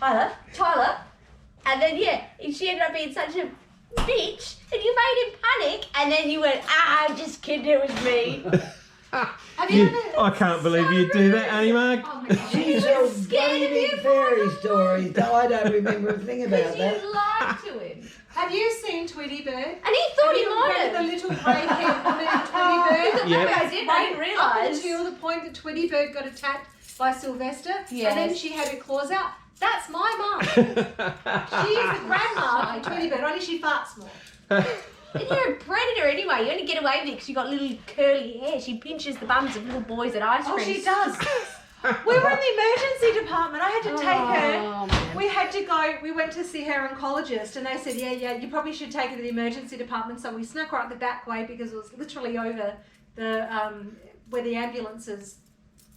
Tyler. And then, she ended up being such a bitch, and you made him panic, and then you went, I'm just kidding, it was me. Have you ever... I can't believe you'd do that, Auntie Marg. Oh my God. She's all bloody fairy stories. I don't remember a thing about that. You lied to him. Have you seen Tweety Bird? And he thought he might have. The little grey-haired woman in Tweety Bird? Yeah, I didn't realise. Up until the point that Tweety Bird got attacked by Sylvester, and then she had her claws out. That's my mum. She is the grandma of Tweety Bird, only she farts more. And you're a predator anyway. You only get away with it because you've got little curly hair. She pinches the bums of little boys at ice cream. Oh, she does. We were in the emergency department. I had to take her. Man. We had to go. We went to see her oncologist, and they said, yeah, you probably should take her to the emergency department. So we snuck her up the back way because it was literally over the where the ambulances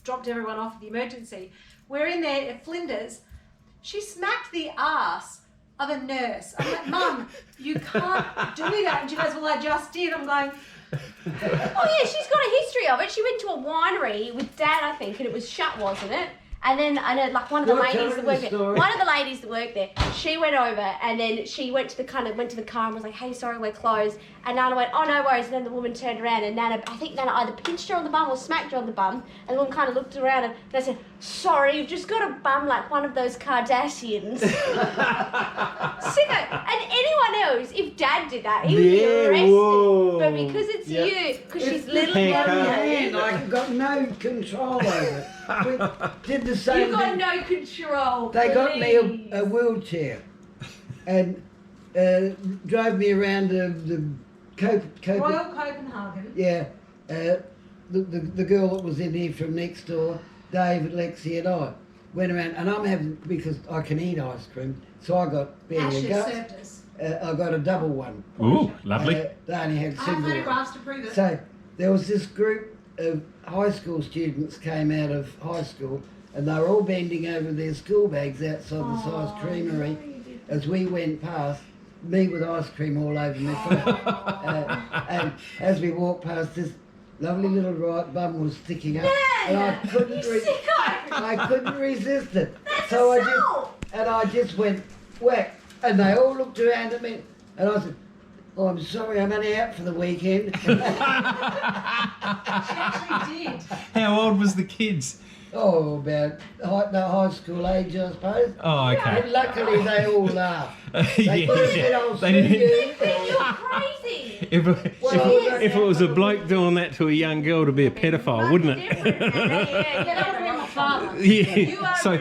dropped everyone off at the emergency. We're in there at Flinders. She smacked the ass of a nurse. I'm like, Mum, you can't do that. And she goes, well, I just did. I'm going... Oh yeah, she's got a history of it. She went to a winery with Dad, I think, and it was shut, wasn't it? And then I know, like one of the ladies that worked there. One of the ladies that worked there, she went over and then she went to the car and was like, "Hey, sorry, we're closed." And Nana went, "Oh, no worries." And then the woman turned around and I think Nana either pinched her on the bum or smacked her on the bum. And the woman kind of looked around and I said, "Sorry, you've just got a bum like one of those Kardashians." Sicko. And anyone else, if Dad did that, he would be arrested. Whoa. But because it's you, because she's little hand, I've got no control over it. We did the same You've got thing. no control. They got me please. a wheelchair and drove me around the Royal Copenhagen. Yeah, the girl that was in here from next door, Dave, Lexi and I, went around, and I'm having, because I can eat ice cream, so I got Benny served us. I got a double one. Ooh, lovely. They only had I have single photographs ones. to prove it. So there was this group of high school students came out of high school, and they were all bending over their school bags outside the Size Creamery as we went past, me with ice cream all over my face. And as we walked past, this lovely little right bum was sticking up, and I couldn't resist it. So I just went whack, and they all looked around at me, and I said, "Oh, I'm sorry, I'm only out for the weekend." She actually did. How old was the kids? Oh, about high school age, I suppose. Oh, okay. And luckily they all laughed. They could have said, "I'll They sue didn't- you." You're crazy. If it was a bloke doing that to a young girl, to be a pedophile, wouldn't it? Yeah, that would have been my father. Yeah. You are So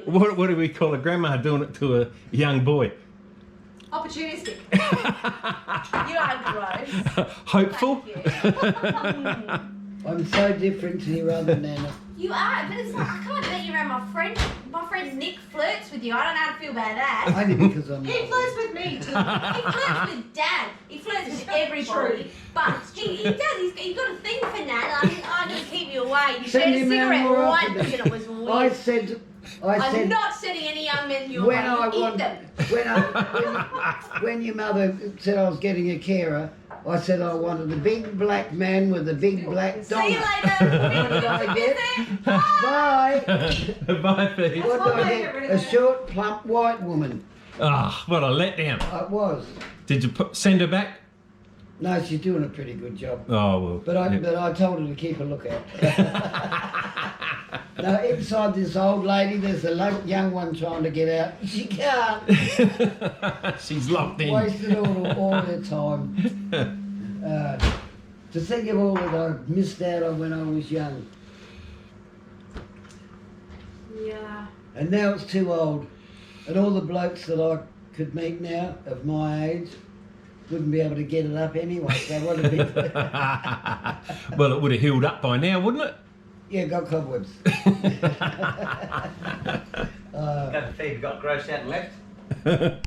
what do we call a grandma doing it to a young boy? Opportunistic. You are gross. Hopeful. Thank you. I'm so different to your other Nana. You are, but it's like, I can't let you around my friend. My friend Nick flirts with you. I don't know how to feel about that. Only because I'm He not. flirts with me too. He flirts with Dad. He flirts with everybody. But he does. He's got a thing for Nat. I'm going to keep you away. You shared Send a him round cigarette more once often. and it was weird. I said I'm not sending any young men your when way. I You eat want, them. when your mother said I was getting a carer, I said I wanted a big black man with a big black See you donut. later. What did I get? Bye. Bye, Pete. What did I get? A short, plump, white woman. Ah, what a letdown. It was. Did you send her back? No, she's doing a pretty good job. Oh, well. But I told her to keep a lookout. Now, inside this old lady, there's a young one trying to get out. She can't. She's locked in. Wasted all her time. To think of all that I missed out on when I was young. Yeah. And now it's too old. And all the blokes that I could meet now, of my age, wouldn't be able to get it up anyway. So what a big... Well, it would have healed up by now, wouldn't it? Yeah, got cobwebs. Got the fever, got grossed out and left. They're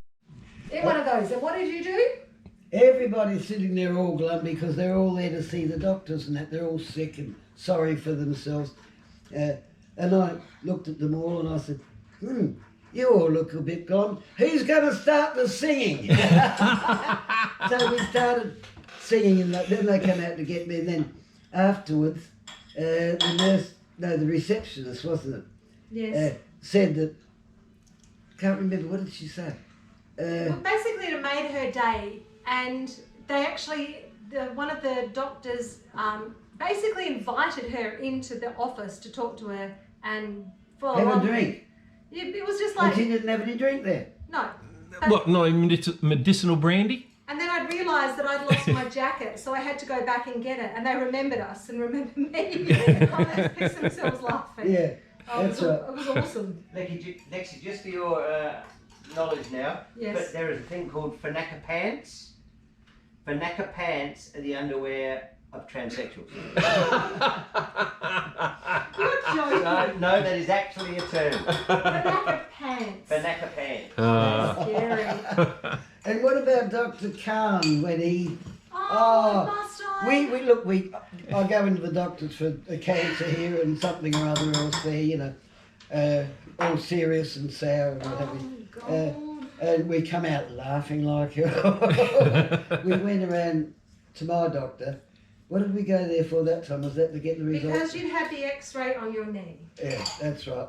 one of those. And what did you do? Everybody's sitting there all glum because they're all there to see the doctors and that. They're all sick and sorry for themselves. And I looked at them all and I said, you all look a bit glum. Who's going to start the singing? So we started singing and then they came out to get me. And then afterwards, the receptionist, wasn't it? Yes. Said that can't remember, what did she say? Well, basically, it made her day, and they actually, one of the doctors basically invited her into the office to talk to her and follow Have on. a drink. Yeah, it was just And like, she didn't have any drink there. no. What, not even medicinal brandy? And then I'd realised that I'd lost my jacket, so I had to go back and get it. And they remembered us and remembered me. Oh, they pissed themselves laughing. Yeah, Oh, that's it right. was awesome. Lexi, just for your knowledge now, Yes. but there is a thing called Fanaka pants. Fanaka pants are the underwear of transsexuals. You're joking. No, that is actually a term. Fanaka pants. Fanaka pants. Scary. And what about Dr. Khan when he... Oh, must I? I go into the doctors for a cancer here and something or other else there, you know, all serious and sour and what have you. God. And we come out laughing like we went around to my doctor. What did we go there for that time? Was that to get the results? Because you'd had the x-ray on your knee. Yeah, that's right.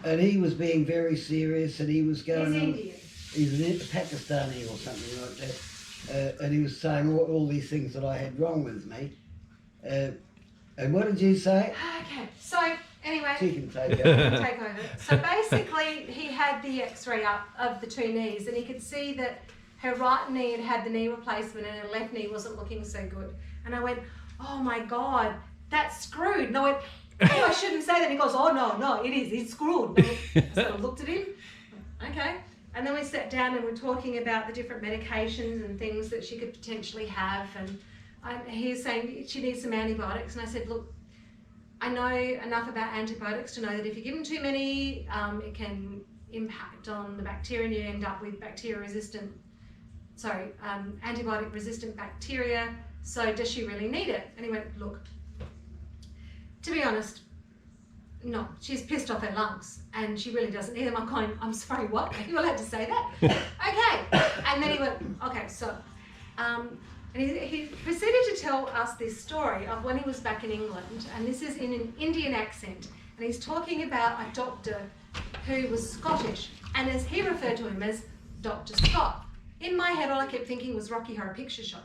And he was being very serious, and he was going He's on. Indian. He's Pakistani or something like that. And he was saying all these things that I had wrong with me. And what did you say? Okay, so anyway. She can take I it. can take over. So basically, he had the x-ray up of the two knees, and he could see that her right knee had had the knee replacement and her left knee wasn't looking so good. And I went, oh my God, that's screwed. And I went, oh, I shouldn't say that. He goes, oh no, it is, it's screwed. So I looked at him, okay. And then we sat down and we're talking about the different medications and things that she could potentially have. And he was saying she needs some antibiotics. And I said, look, I know enough about antibiotics to know that if you give them too many, it can impact on the bacteria and you end up with antibiotic resistant bacteria. So does she really need it? And he went, look, to be honest, no, she's pissed off her lungs and she really doesn't need them. I'm going, I'm sorry, what? Are you allowed to say that? Okay. And then he went, okay, so, and he proceeded to tell us this story of when he was back in England, and this is in an Indian accent, and he's talking about a doctor who was Scottish, and as he referred to him as Dr. Scott. In my head, all I kept thinking was Rocky Horror Picture Show.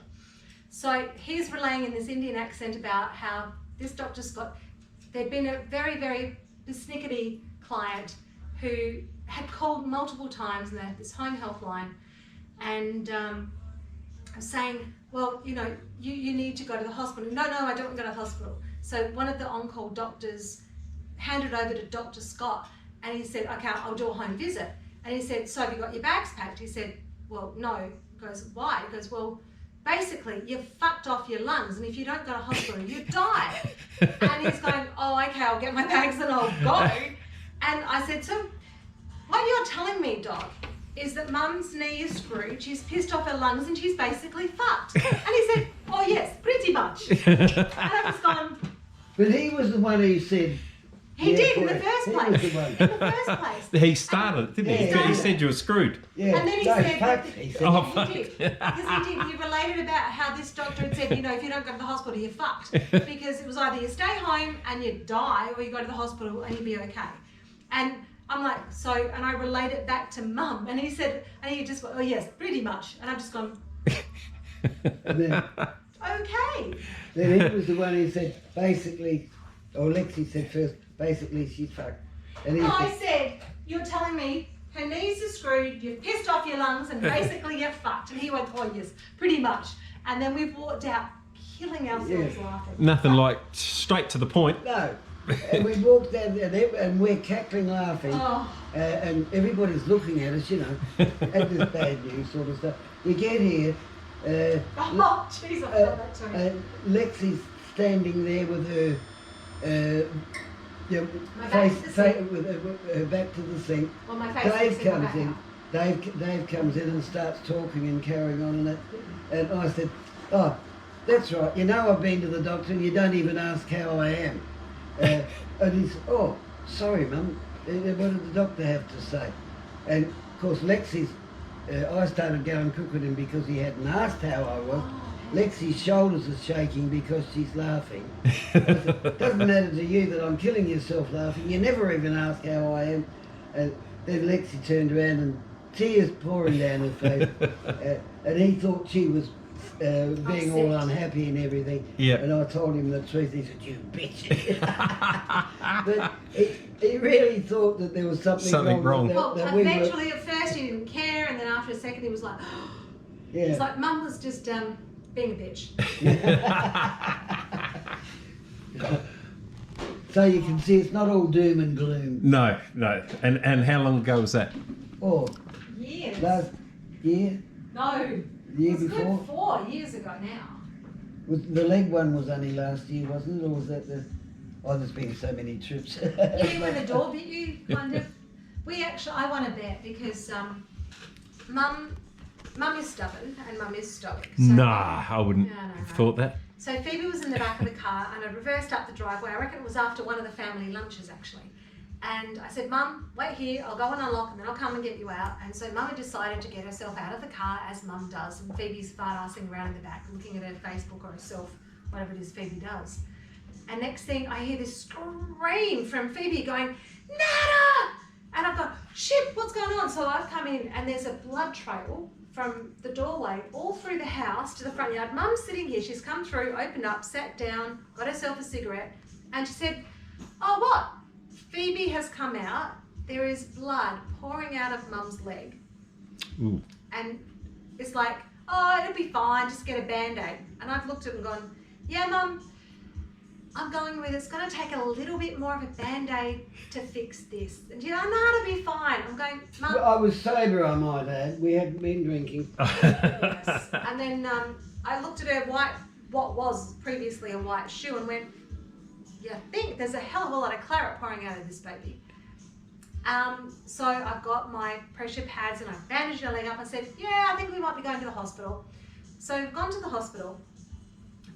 So he's relaying in this Indian accent about how this Dr. Scott, there'd been a very, very persnickety client who had called multiple times, and they had this home health line, and saying, well, you know, you need to go to the hospital. No, I don't want to go to the hospital. So one of the on-call doctors handed over to Dr. Scott, and he said, okay, I'll do a home visit. And he said, so have you got your bags packed? He said, well, no. He goes, why? He goes, well, basically, you've fucked off your lungs, and if you don't go to hospital, you die. And he's going, oh, okay, I'll get my bags and I'll go. And I said, so what you're telling me, Doc, is that Mum's knee is screwed, she's pissed off her lungs, and she's basically fucked. And he said, oh yes, pretty much. And I was gone. But he was the one who said... He yeah, did in boy, the first he place. was the one. In the first place. He started, didn't he? Yeah. He said you were screwed. Yeah, And then he no, said fuck, that- he said. Oh, He fuck. did. Because he did. He related about how this doctor had said, you know, if you don't go to the hospital, you're fucked. Because it was either you stay home and you die, or you go to the hospital and you'd be okay. And I'm like, so, and I relate it back to Mum. And he said, and he just went, oh yes, pretty much. And I've just gone, And then, okay. then he was the one who said, basically, or Lexi said first, basically she's fucked. And he I said, said, you're telling me her knees are screwed, you've pissed off your lungs, and basically you're fucked. And he went, oh yes, pretty much. And then we walked out killing ourselves laughing. Nothing like straight to the point. no. And we walked down there and we're cackling laughing. Oh. And everybody's looking at us, you know, at this bad news sort of stuff. We get here, Oh, jeez, I felt that too. Lexi's standing there with her, you know, My back to the sink. with her back to the sink. Well, my face Dave is in my comes back in. now. Dave comes in and starts talking and carrying on and that. And I said, oh, that's right. You know I've been to the doctor and you don't even ask how I am. And he said, oh, sorry, Mum. What did the doctor have to say? And of course, Lexi's, I started going crook with him because he hadn't asked how I was. Lexi's shoulders are shaking because she's laughing. I said, doesn't matter to you that I'm killing yourself laughing. You never even ask how I am. And Then Lexi turned around and tears pouring down her face. And he thought she was being all unhappy and everything. Yeah. And I told him the truth. He said, "You bitch." But he really thought that there was something wrong. Well, that we eventually at first he didn't care, and then after a second he was like, yeah. it's like Mum was just being a bitch. So you can see it's not all doom and gloom. No. And how long ago was that? Oh, Years. last year, No. year It was before. good 4 years ago now. The leg one was only last year, wasn't it? Or was that the... Oh, there's been so many trips. Yeah, when the door bit you, kind of. I won a bet because Mum is stubborn and Mum is stoic. So Nah, I wouldn't No. have thought that. So Phoebe was in the back of the car and I reversed up the driveway. I reckon it was after one of the family lunches actually. And I said, "Mum, wait here, I'll go and unlock and then I'll come and get you out." And so Mum had decided to get herself out of the car as Mum does. And Phoebe's fart-assing around in the back, looking at her Facebook or herself, whatever it is Phoebe does. And next thing I hear this scream from Phoebe going, "Nana!" And I've gone, "Shit, what's going on?" So I've come in and there's a blood trail from the doorway all through the house to the front yard. Mum's sitting here, she's come through, opened up, sat down, got herself a cigarette, and she said, "Oh, what? Phoebe has come out. There is blood pouring out of Mum's leg." Ooh. And it's like, "Oh, it'll be fine, just get a Band-Aid." And I've looked at it and gone, "Yeah, Mum, I'm going with it's going to take a little bit more of a Band-Aid to fix this." And you know, "No, it'll be fine." I'm going, "Mum." I was sober, I might add. We hadn't been drinking. Yes. And then I looked at her what was previously a white shoe and went, "You think there's a hell of a lot of claret pouring out of this baby." So I've got my pressure pads and I've bandaged her leg up. I said, "Yeah, I think we might be going to the hospital." So I've gone to the hospital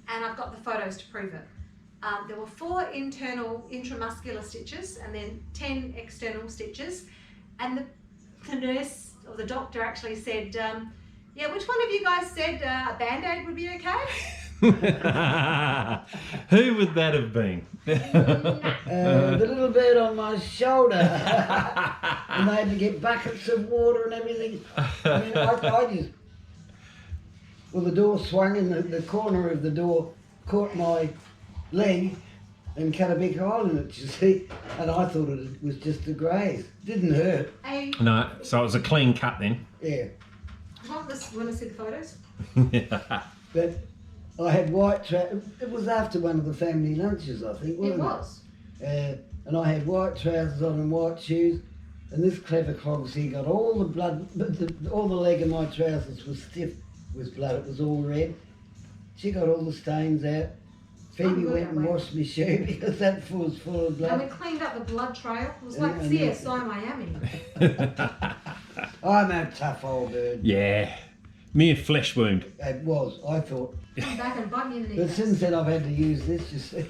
and I've got the photos to prove it. There were 4 internal intramuscular stitches and then 10 external stitches. And the nurse or the doctor actually said, "Yeah, which one of you guys said a Band-Aid would be okay?" Who would that have been? The little bird on my shoulder. And they had to get buckets of water and everything. I mean, I just... Well, the door swung and the corner of the door caught my leg and cut a big hole in it, you see. And I thought it was just a graze. Didn't hurt. No, so it was a clean cut then. Yeah. Want to see the photos? But I had white trousers. It was after one of the family lunches, I think, wasn't it? It was. And I had white trousers on and white shoes. And this clever clogs here got all the blood, all the leg of my trousers was stiff with blood. It was all red. She got all the stains out. Phoebe went and washed my shoe because that was full of blood. And we cleaned up the blood trail. It was like And CSI Miami. I'm a tough old bird. Yeah. Mere flesh wound. It was, I thought. Come back and bite me in the But knees. since then I've had to use this, you see.